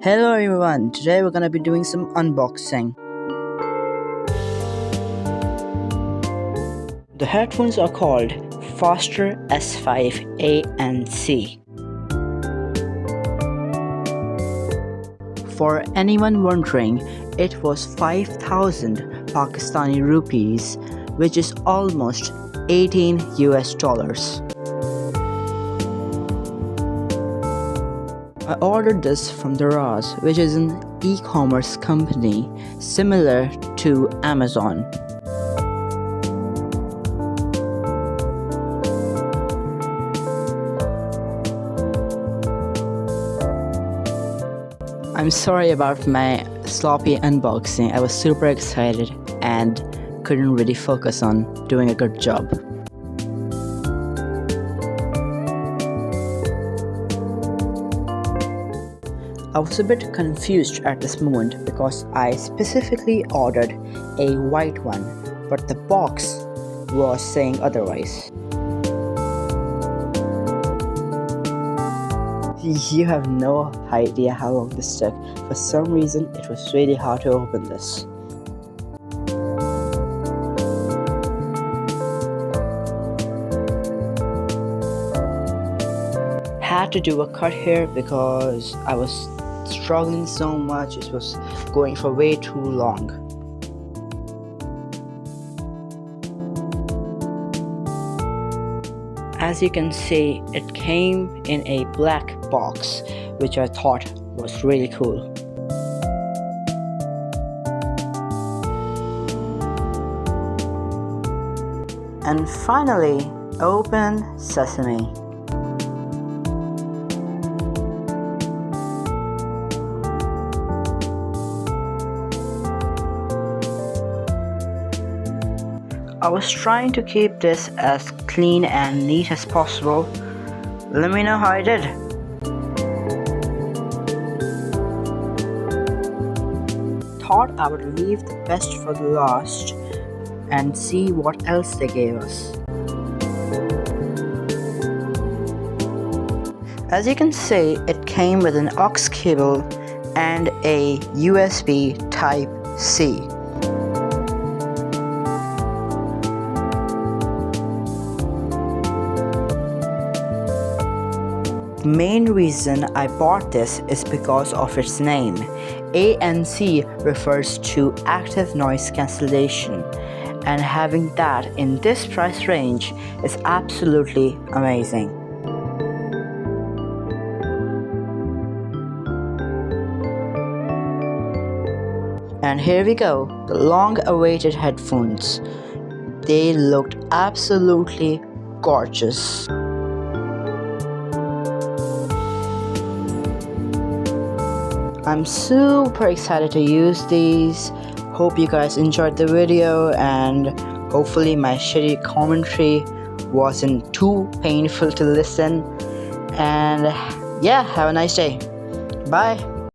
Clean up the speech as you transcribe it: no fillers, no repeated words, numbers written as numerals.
Hello everyone, today we're gonna be doing some unboxing. The headphones are called Faster S5 ANC. For anyone wondering, it was 5,000 Pakistani rupees, which is almost 18 US dollars. I ordered this from Daraz, which is an e-commerce company similar to Amazon. I'm sorry about my sloppy unboxing. I was super excited and couldn't really focus on doing a good job. I was a bit confused at this moment because I specifically ordered a white one, but the box was saying otherwise. You have no idea how long this took. For some reason, it was really hard to open this. Had to do a cut here because I was struggling so much. It was going for way too long. As you can see, it came in a black box, which I thought was really cool. And finally, open sesame. I was trying to keep this as clean and neat as possible. Let me know how I did. Thought I would leave the best for the last and see what else they gave us. As you can see, it came with an aux cable and a USB Type-C. The main reason I bought this is because of its name. ANC refers to active noise cancellation, and having that in this price range is absolutely amazing. And here we go, the long-awaited headphones. They looked absolutely gorgeous. I'm super excited to use these. Hope you guys enjoyed the video, and hopefully my shitty commentary wasn't too painful to listen. And yeah, have a nice day. Bye.